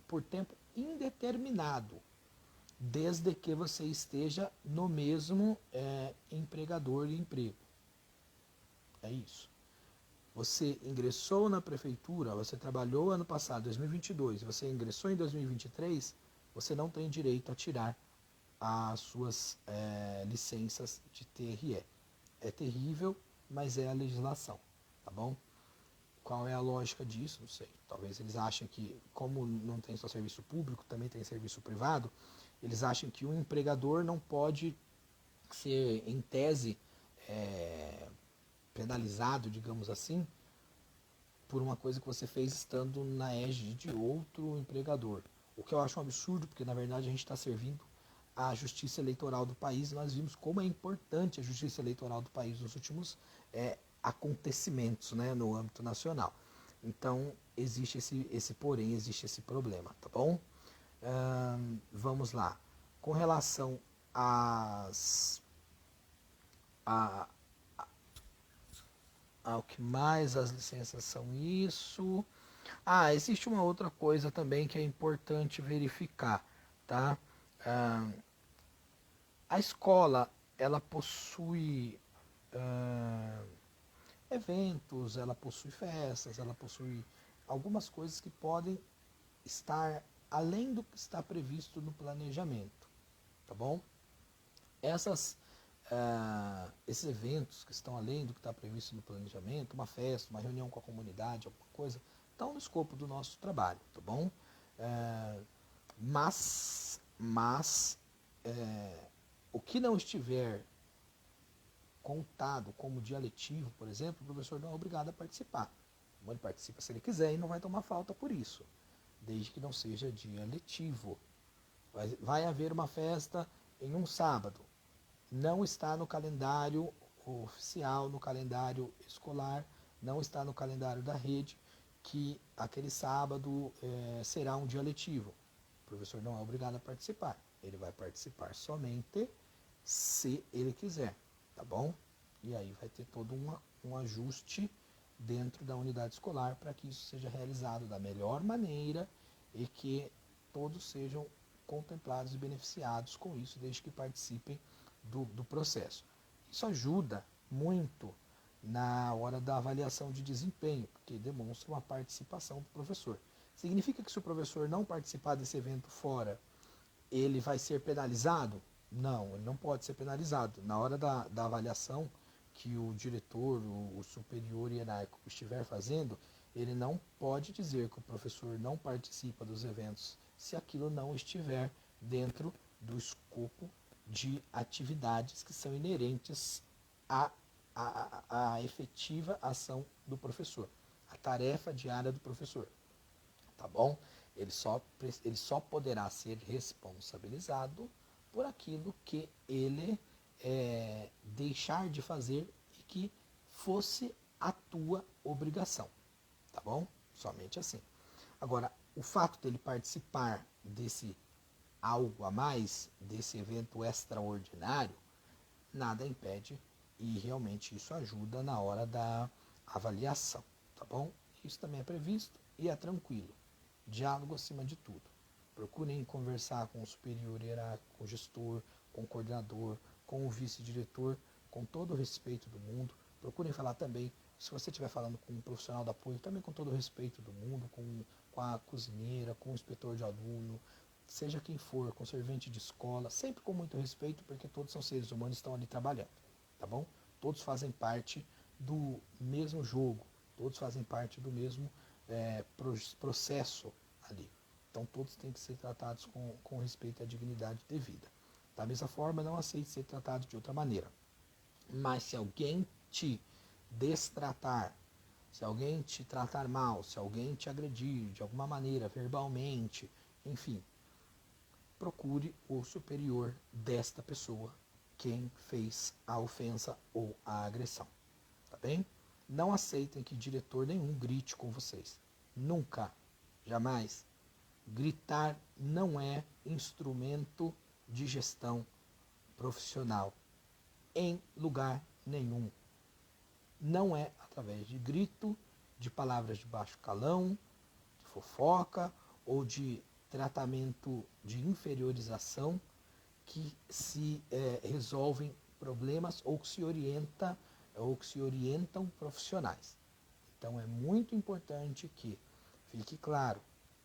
por tempo indeterminado, desde que você esteja no mesmo empregador e emprego. É isso. Você ingressou na prefeitura, você trabalhou ano passado, 2022, você ingressou em 2023, você não tem direito a tirar as suas licenças de TRE. É terrível, mas é a legislação, tá bom? Qual é a lógica disso? Não sei. Talvez eles achem que, como não tem só serviço público, também tem serviço privado, eles acham que o empregador não pode ser, em tese, penalizado, digamos assim, por uma coisa que você fez estando na égide de outro empregador. O que eu acho um absurdo, porque na verdade a gente está servindo a justiça eleitoral do país. Nós vimos como é importante a justiça eleitoral do país nos últimos acontecimentos, né, no âmbito nacional. Então, existe esse porém, existe esse problema, tá bom? Vamos lá. Com relação ao que mais, as licenças são isso. Existe uma outra coisa também que é importante verificar, tá? A escola, ela possui eventos, ela possui festas, ela possui algumas coisas que podem estar além do que está previsto no planejamento, tá bom? Esses eventos que estão além do que está previsto no planejamento, uma festa, uma reunião com a comunidade, alguma coisa, estão no escopo do nosso trabalho, tá bom? Mas o que não estiver contado como dia letivo, por exemplo, o professor não é obrigado a participar, Ele participa se ele quiser e não vai tomar falta por isso, desde que não seja dia letivo. Vai haver uma festa em um sábado. Não está no calendário oficial, no calendário escolar, não está no calendário da rede que aquele sábado será um dia letivo. O professor não é obrigado a participar. Ele vai participar somente se ele quiser, tá bom? E aí vai ter todo um ajuste dentro da unidade escolar para que isso seja realizado da melhor maneira e que todos sejam contemplados e beneficiados com isso, desde que participem do processo. Isso ajuda muito na hora da avaliação de desempenho, porque demonstra uma participação do professor. Significa que se o professor não participar desse evento fora, ele vai ser penalizado? Não, ele não pode ser penalizado. Na hora da avaliação que o diretor, o superior hierárquico estiver fazendo, ele não pode dizer que o professor não participa dos eventos se aquilo não estiver dentro do escopo de atividades que são inerentes à efetiva ação do professor, a tarefa diária do professor, tá bom? Ele só poderá ser responsabilizado por aquilo que ele deixar de fazer e que fosse a tua obrigação, tá bom? Somente assim. Agora, o fato dele participar desse algo a mais, desse evento extraordinário, nada impede e realmente isso ajuda na hora da avaliação, tá bom? Isso também é previsto e é tranquilo. Diálogo acima de tudo. Procurem conversar com o superior hierárquico, com o gestor, com o coordenador, com o vice-diretor, com todo o respeito do mundo. Procurem falar também, se você estiver falando com um profissional de apoio, também com todo o respeito do mundo, com a cozinheira, com o inspetor de aluno, seja quem for, com o servente de escola, sempre com muito respeito, porque todos são seres humanos e estão ali trabalhando, tá bom? Todos fazem parte do mesmo jogo, todos fazem parte do mesmo processo ali. Então todos têm que ser tratados com respeito à dignidade devida. Da mesma forma, não aceite ser tratado de outra maneira. Mas se alguém te destratar, se alguém te tratar mal, se alguém te agredir de alguma maneira, verbalmente, enfim, procure o superior desta pessoa, quem fez a ofensa ou a agressão. Tá bem? Não aceitem que diretor nenhum grite com vocês. Nunca, jamais. Gritar não é instrumento de gestão profissional em lugar nenhum. Não é através de grito, de palavras de baixo calão, de fofoca ou de tratamento de inferiorização que se resolvem problemas ou que se orientam profissionais. Então é muito importante que fique claro,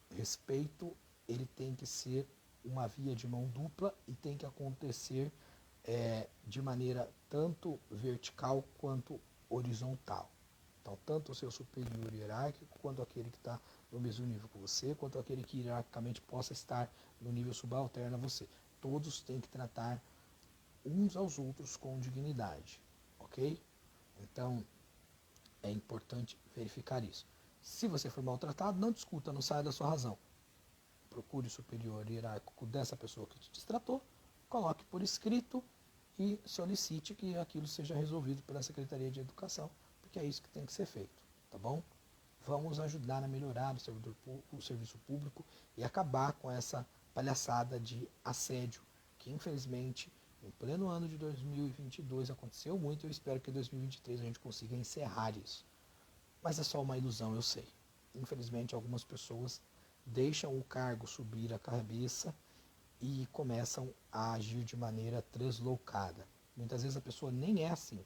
respeito ele tem que ser uma via de mão dupla e tem que acontecer de maneira tanto vertical quanto horizontal. Então, tanto o seu superior hierárquico, quanto aquele que está no mesmo nível que você, quanto aquele que hierarquicamente possa estar no nível subalterno a você. Todos têm que tratar uns aos outros com dignidade, ok? Então, é importante verificar isso. Se você for maltratado, não discuta, não saia da sua razão. Procure o superior hierárquico dessa pessoa que te destratou, coloque por escrito e solicite que aquilo seja resolvido pela Secretaria de Educação, porque é isso que tem que ser feito, tá bom? Vamos ajudar a melhorar o serviço público e acabar com essa palhaçada de assédio, que infelizmente, no pleno ano de 2022 aconteceu muito, e eu espero que em 2023 a gente consiga encerrar isso. Mas é só uma ilusão, eu sei. Infelizmente, algumas pessoas deixam o cargo subir a cabeça e começam a agir de maneira translocada. Muitas vezes a pessoa nem é assim,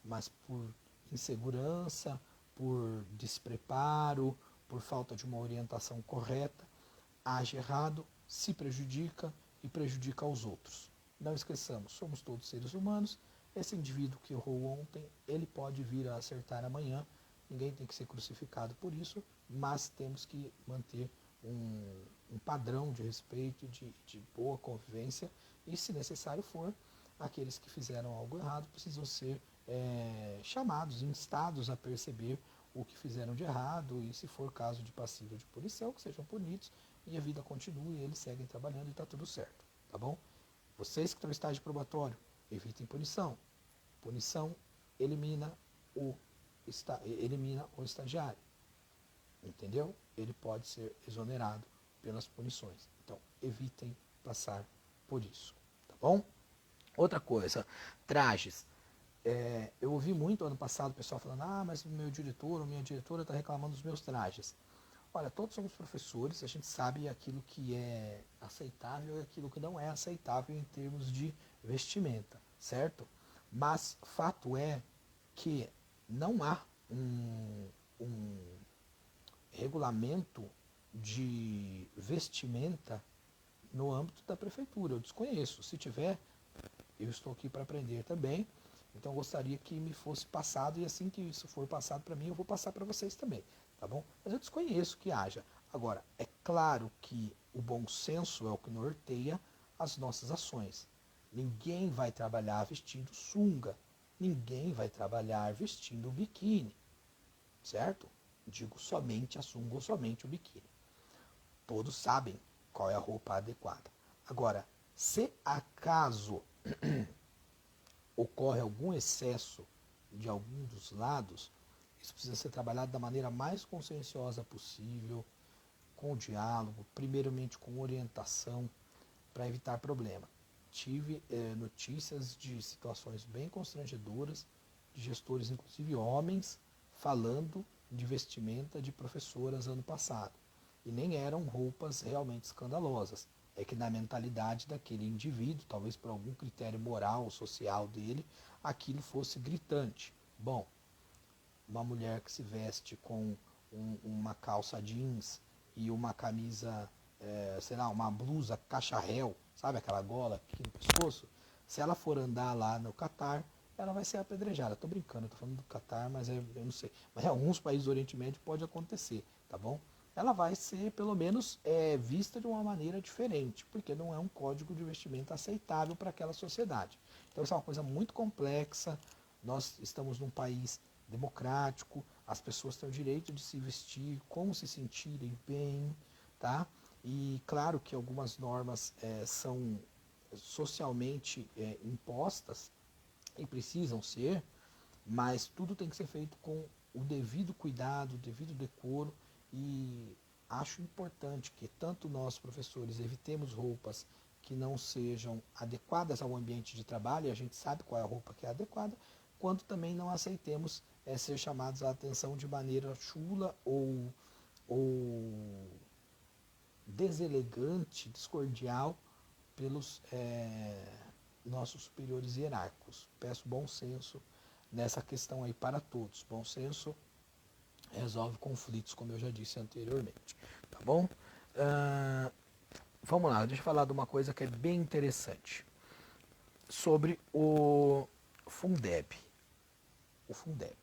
mas por insegurança, por despreparo, por falta de uma orientação correta, age errado, se prejudica e prejudica aos outros. Não esqueçamos, somos todos seres humanos, esse indivíduo que errou ontem, ele pode vir a acertar amanhã, ninguém tem que ser crucificado por isso, mas temos que manter um padrão de respeito, de boa convivência, e se necessário for, aqueles que fizeram algo errado precisam ser chamados, instados a perceber o que fizeram de errado e, se for caso de passivo de punição, que sejam punidos e a vida continue e eles seguem trabalhando e está tudo certo, tá bom? Vocês que estão em estágio probatório, evitem punição. Punição elimina o estagiário, entendeu? Ele pode ser exonerado pelas punições. Então, evitem passar por isso, tá bom? Outra coisa, trajes. Eu ouvi muito ano passado o pessoal falando, mas o meu diretor ou minha diretora está reclamando dos meus trajes. Olha, todos somos professores, a gente sabe aquilo que é aceitável e aquilo que não é aceitável em termos de vestimenta, certo? Mas fato é que não há um regulamento de vestimenta no âmbito da prefeitura. Eu desconheço. Se tiver, eu estou aqui para aprender também. Então eu gostaria que me fosse passado, e assim que isso for passado para mim, eu vou passar para vocês também, tá bom? Mas eu desconheço que haja. Agora, é claro que o bom senso é o que norteia as nossas ações. Ninguém vai trabalhar vestindo sunga, ninguém vai trabalhar vestindo biquíni, certo? Digo somente a sunga ou somente o biquíni. Todos sabem qual é a roupa adequada. Agora, se acaso ocorre algum excesso de algum dos lados, isso precisa ser trabalhado da maneira mais conscienciosa possível, com diálogo, primeiramente com orientação, para evitar problema. Tive notícias de situações bem constrangedoras, de gestores, inclusive homens, falando de vestimenta de professoras ano passado. E nem eram roupas realmente escandalosas. É que na mentalidade daquele indivíduo, talvez por algum critério moral ou social dele, aquilo fosse gritante. Bom, uma mulher que se veste com uma calça jeans e uma camisa, sei lá, uma blusa cacharel, sabe aquela gola aqui no pescoço? Se ela for andar lá no Catar, ela vai ser apedrejada. Estou brincando, estou falando do Catar, mas eu não sei. Mas em alguns países do Oriente Médio pode acontecer, tá bom? Ela vai ser, pelo menos, vista de uma maneira diferente, porque não é um código de vestimenta aceitável para aquela sociedade. Então, isso é uma coisa muito complexa. Nós estamos num país democrático, as pessoas têm o direito de se vestir como se sentirem bem, tá? E claro que algumas normas são socialmente impostas e precisam ser, mas tudo tem que ser feito com o devido cuidado, o devido decoro, e acho importante que tanto nós, professores, evitemos roupas que não sejam adequadas ao ambiente de trabalho, e a gente sabe qual é a roupa que é adequada, quanto também não aceitemos ser chamados a atenção de maneira chula ou deselegante, descordial pelos nossos superiores hierárquicos. Peço bom senso nessa questão aí para todos. Bom senso resolve conflitos, como eu já disse anteriormente. Tá bom? Vamos lá, deixa eu falar de uma coisa que é bem interessante. Sobre o Fundeb. O Fundeb.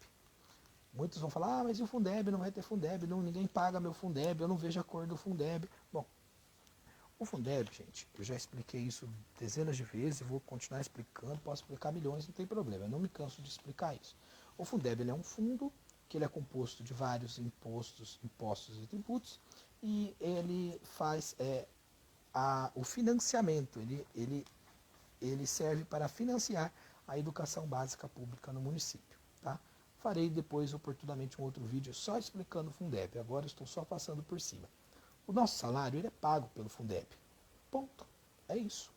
Muitos vão falar, mas e o Fundeb? Não vai ter Fundeb, não, ninguém paga meu Fundeb, eu não vejo a cor do Fundeb. Bom, o Fundeb, gente, eu já expliquei isso dezenas de vezes, vou continuar explicando, posso explicar milhões, não tem problema, eu não me canso de explicar isso. O Fundeb ele é um fundo que ele é composto de vários impostos e tributos, e ele faz o financiamento, ele serve para financiar a educação básica pública no município. Tá? Farei depois oportunamente um outro vídeo só explicando o Fundeb, agora estou só passando por cima. O nosso salário ele é pago pelo Fundeb. Ponto. É isso.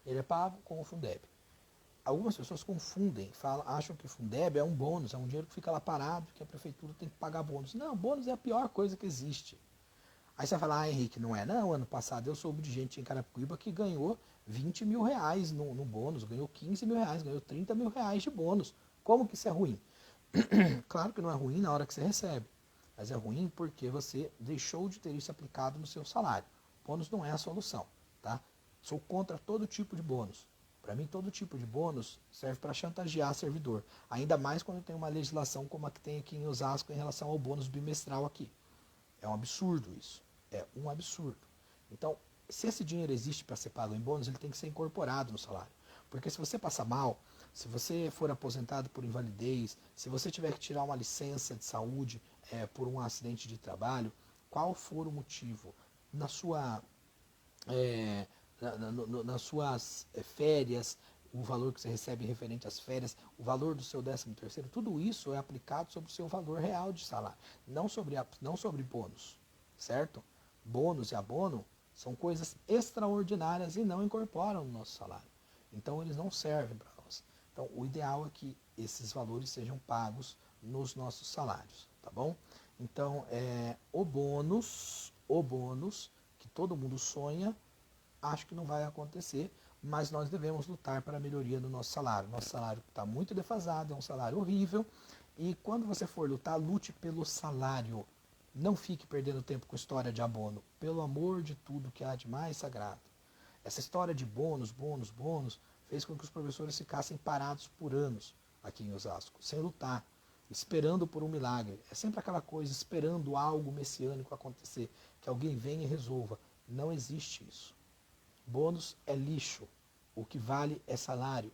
Ele é pago com o Fundeb. Algumas pessoas confundem, acham que o Fundeb é um bônus, é um dinheiro que fica lá parado, que a prefeitura tem que pagar bônus. Não, bônus é a pior coisa que existe. Aí você vai falar, Henrique, não é? Não, ano passado eu soube de gente em Carapicuíba que ganhou 20 mil reais no bônus, ganhou 15 mil reais, ganhou 30 mil reais de bônus. Como que isso é ruim? Claro que não é ruim na hora que você recebe, mas é ruim porque você deixou de ter isso aplicado no seu salário. Bônus não é a solução, tá? Sou contra todo tipo de bônus. Para mim, todo tipo de bônus serve para chantagear servidor. Ainda mais quando tem uma legislação como a que tem aqui em Osasco em relação ao bônus bimestral aqui. É um absurdo isso. É um absurdo. Então, se esse dinheiro existe para ser pago em bônus, ele tem que ser incorporado no salário. Porque se você passa mal, Se você for aposentado por invalidez, se você tiver que tirar uma licença de saúde por um acidente de trabalho, qual for o motivo, na sua, é, nas suas férias, o valor que você recebe referente às férias, o valor do seu 13º, tudo isso é aplicado sobre o seu valor real de salário, não sobre bônus, certo? Bônus e abono são coisas extraordinárias e não incorporam no nosso salário. Então eles não servem para nós. Então o ideal é que esses valores sejam pagos nos nossos salários, tá bom? Então o bônus que todo mundo sonha, acho que não vai acontecer, mas nós devemos lutar para a melhoria do nosso salário. Nosso salário está muito defasado, é um salário horrível, e quando você for lutar, lute pelo salário. Não fique perdendo tempo com história de abono, pelo amor de tudo que há de mais sagrado. Essa história de bônus, bônus, bônus, fez com que os professores ficassem parados por anos aqui em Osasco, sem lutar, esperando por um milagre. É sempre aquela coisa, esperando algo messiânico acontecer, que alguém venha e resolva. Não existe isso. Bônus é lixo. O que vale é salário.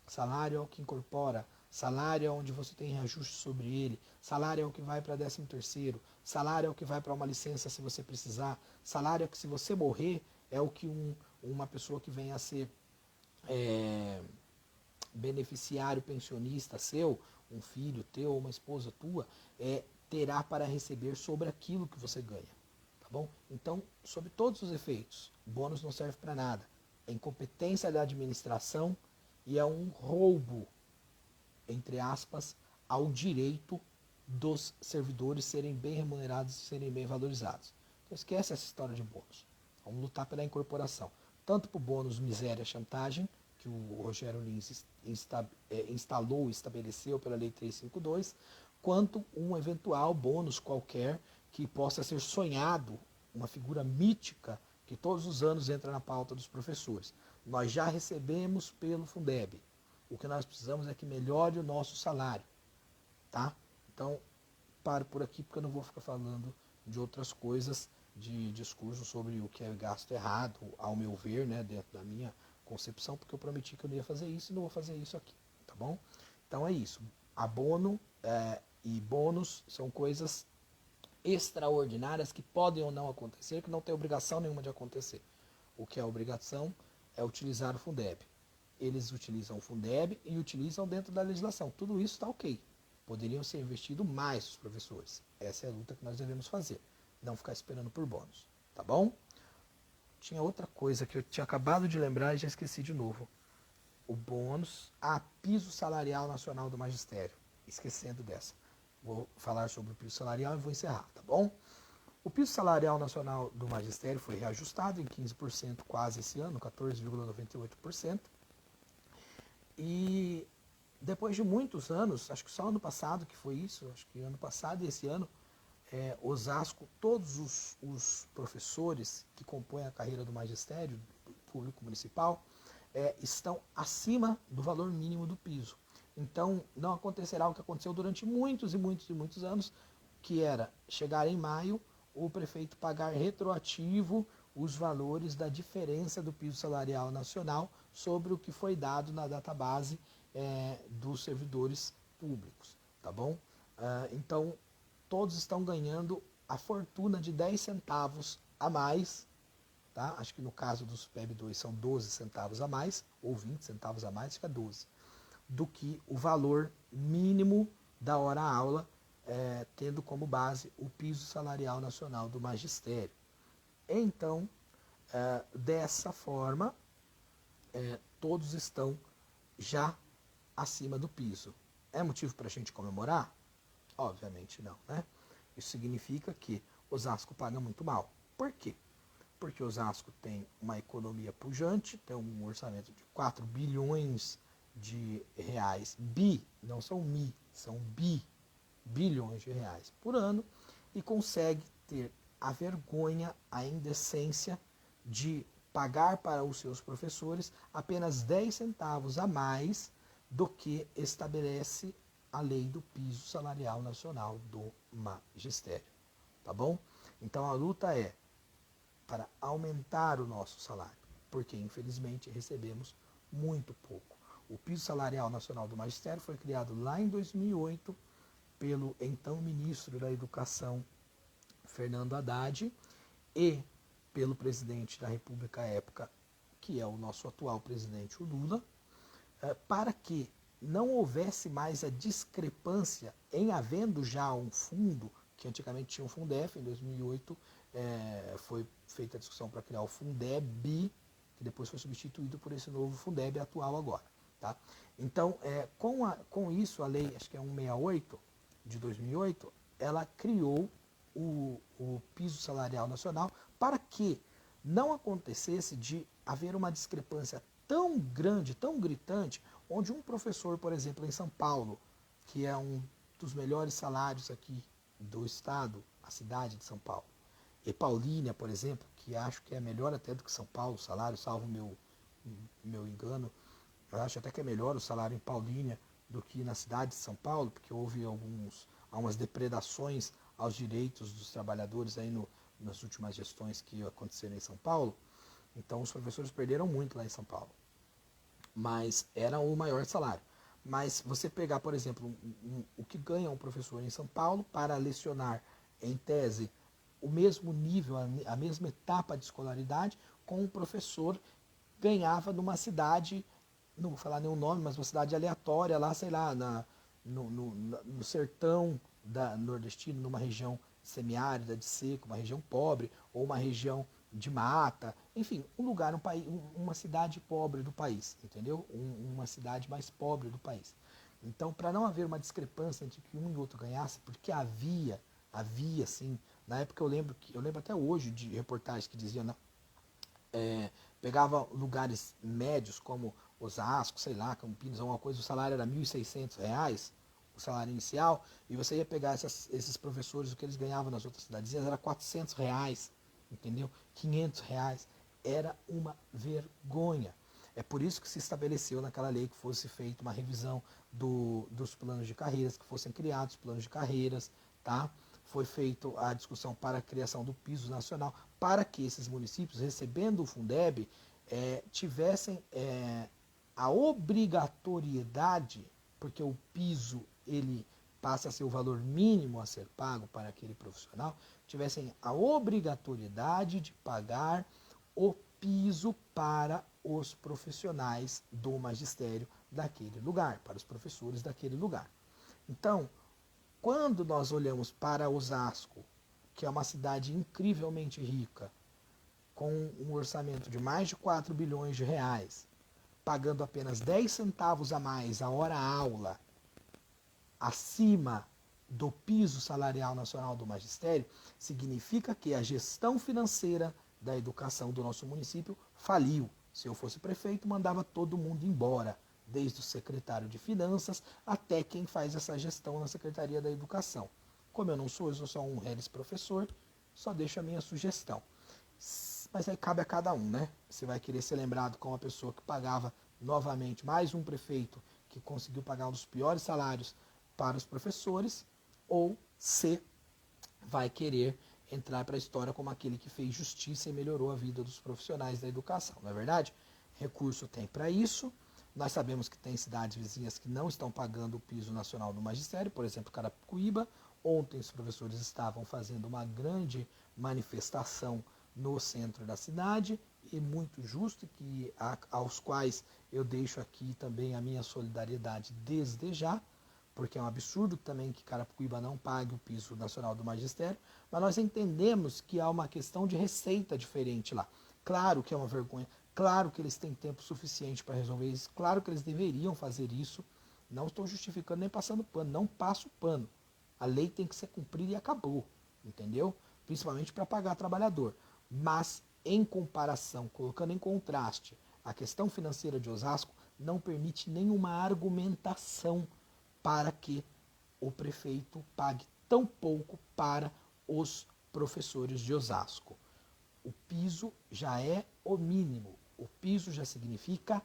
Salário é o que incorpora. Salário é onde você tem reajuste sobre ele. Salário é o que vai para 13º. Salário é o que vai para uma licença se você precisar. Salário é que se você morrer, é o que uma pessoa que venha a ser beneficiário pensionista seu, um filho teu, uma esposa tua, terá para receber sobre aquilo que você ganha. Tá bom? Então, sob todos os efeitos, o bônus não serve para nada. É incompetência da administração e é um roubo, entre aspas, ao direito dos servidores serem bem remunerados e serem bem valorizados. Então esquece essa história de bônus. Vamos lutar pela incorporação. Tanto para o bônus miséria chantagem, que o Rogério Lins instalou e estabeleceu pela Lei 352, quanto um eventual bônus qualquer que possa ser sonhado, uma figura mítica que todos os anos entra na pauta dos professores. Nós já recebemos pelo Fundeb. O que nós precisamos é que melhore o nosso salário. Tá? Então, paro por aqui porque eu não vou ficar falando de outras coisas, de discurso sobre o que é gasto errado, ao meu ver, né, dentro da minha concepção, porque eu prometi que eu não ia fazer isso e não vou fazer isso aqui. Tá bom? Então é isso. Abono e bônus são coisas extraordinárias que podem ou não acontecer, que não tem obrigação nenhuma de acontecer. O que é obrigação é utilizar o Fundeb. Eles utilizam o Fundeb e utilizam dentro da legislação. Tudo isso está ok. Poderiam ser investido mais os professores. Essa é a luta que nós devemos fazer. Não ficar esperando por bônus. Tá bom? Tinha outra coisa que eu tinha acabado de lembrar e já esqueci de novo. O bônus a piso salarial nacional do magistério. Esquecendo dessa. Vou falar sobre o piso salarial e vou encerrar, tá bom? O piso salarial nacional do magistério foi reajustado em 15% quase esse ano, 14,98%. E depois de muitos anos, acho que só ano passado que foi isso, acho que ano passado e esse ano, Osasco, todos os professores que compõem a carreira do magistério, do público municipal, estão acima do valor mínimo do piso. Então, não acontecerá o que aconteceu durante muitos e muitos e muitos anos, que era chegar em maio, o prefeito pagar retroativo os valores da diferença do piso salarial nacional sobre o que foi dado na database dos servidores públicos, tá bom? Então, todos estão ganhando a fortuna de 10 centavos a mais, tá? Acho que no caso dos PEB2 são 12 centavos a mais, ou 20 centavos a mais, acho que é 12, do que o valor mínimo da hora-aula, tendo como base o piso salarial nacional do magistério. Então, dessa forma, todos estão já acima do piso. É motivo para a gente comemorar? Obviamente não, né? Isso significa que Osasco paga muito mal. Por quê? Porque Osasco tem uma economia pujante, tem um orçamento de 4 bilhões de reais, não são são bilhões de reais por ano, e consegue ter a vergonha, a indecência de pagar para os seus professores apenas 10 centavos a mais do que estabelece a lei do piso salarial nacional do magistério. Tá bom? Então a luta é para aumentar o nosso salário, porque infelizmente recebemos muito pouco. O piso salarial nacional do magistério foi criado lá em 2008 pelo então ministro da Educação, Fernando Haddad, e pelo presidente da República à época, que é o nosso atual presidente, o Lula, para que não houvesse mais a discrepância em havendo já um fundo, que antigamente tinha um Fundef, em 2008 foi feita a discussão para criar o Fundeb, que depois foi substituído por esse novo Fundeb atual agora. Tá? Então, com isso, a lei, acho que é 168 de 2008, ela criou o piso salarial nacional para que não acontecesse de haver uma discrepância tão grande, tão gritante, onde um professor, por exemplo, em São Paulo, que é um dos melhores salários aqui do estado, a cidade de São Paulo, e Paulínia, por exemplo, que acho que é melhor até do que São Paulo, o salário, salvo meu engano, eu acho até que é melhor o salário em Paulínia do que na cidade de São Paulo, porque houve algumas depredações aos direitos dos trabalhadores aí nas últimas gestões que aconteceram em São Paulo. Então os professores perderam muito lá em São Paulo. Mas era o maior salário. Mas você pegar, por exemplo, o que ganha um professor em São Paulo para lecionar, em tese, o mesmo nível, a mesma etapa de escolaridade, com um professor ganhava numa cidade, não vou falar nenhum nome, mas uma cidade aleatória lá, sei lá, no sertão nordestino, numa região semiárida, de seco, uma região pobre, ou uma região de mata, enfim, um lugar, uma cidade pobre do país, entendeu? Uma cidade mais pobre do país. Então, para não haver uma discrepância entre que um e outro ganhasse, porque havia sim, na época eu lembro até hoje de reportagens que diziam, né, pegava lugares médios como Osasco, sei lá, Campinas, alguma coisa, o salário era R$ 1.600, o salário inicial, e você ia pegar esses professores, o que eles ganhavam nas outras cidadezinhas era R$ 400, entendeu? R$ 500, era uma vergonha. É por isso que se estabeleceu naquela lei que fosse feita uma revisão dos planos de carreiras, que fossem criados planos de carreiras, tá? Foi feita a discussão para a criação do piso nacional, para que esses municípios, recebendo o Fundeb, tivessem a obrigatoriedade, porque o piso ele passa a ser o valor mínimo a ser pago para aquele profissional, tivessem a obrigatoriedade de pagar o piso para os profissionais do magistério daquele lugar, para os professores daquele lugar. Então, quando nós olhamos para Osasco, que é uma cidade incrivelmente rica, com um orçamento de mais de 4 bilhões de reais, pagando apenas 10 centavos a mais a hora-aula, acima do piso salarial nacional do magistério, significa que a gestão financeira da educação do nosso município faliu. Se eu fosse prefeito, mandava todo mundo embora, desde o secretário de Finanças até quem faz essa gestão na Secretaria da Educação. Como eu sou só um reles professor, só deixo a minha sugestão. Mas aí cabe a cada um, né? Você vai querer ser lembrado como uma pessoa que pagava novamente, mais um prefeito que conseguiu pagar um dos piores salários para os professores, ou se vai querer entrar para a história como aquele que fez justiça e melhorou a vida dos profissionais da educação, não é verdade? Recurso tem para isso. Nós sabemos que tem cidades vizinhas que não estão pagando o piso nacional do magistério, por exemplo, Carapicuíba. Ontem os professores estavam fazendo uma grande manifestação no centro da cidade, e muito justo, aos quais eu deixo aqui também a minha solidariedade desde já, porque é um absurdo também que Carapicuíba não pague o piso nacional do magistério, mas nós entendemos que há uma questão de receita diferente lá. Claro que é uma vergonha, claro que eles têm tempo suficiente para resolver isso, claro que eles deveriam fazer isso, não estou justificando nem passando pano, não passo pano. A lei tem que ser cumprida e acabou, entendeu? Principalmente para pagar trabalhador. Mas, em comparação, colocando em contraste, a questão financeira de Osasco não permite nenhuma argumentação para que o prefeito pague tão pouco para os professores de Osasco. O piso já é o mínimo. O piso já significa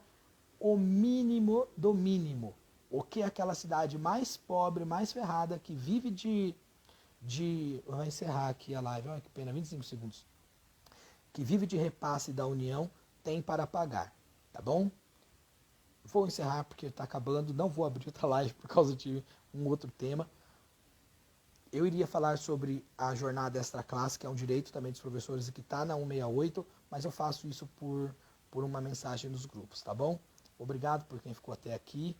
o mínimo do mínimo. O que é aquela cidade mais pobre, mais ferrada, que vive Vou encerrar aqui a live, olha que pena, 25 segundos. Que vive de repasse da União, tem para pagar, tá bom? vou encerrar porque está acabando, não vou abrir outra live por causa de um outro tema. Eu iria falar sobre a jornada extra classe, que é um direito também dos professores e que está na 168, mas eu faço isso por uma mensagem nos grupos, tá bom? Obrigado por quem ficou até aqui.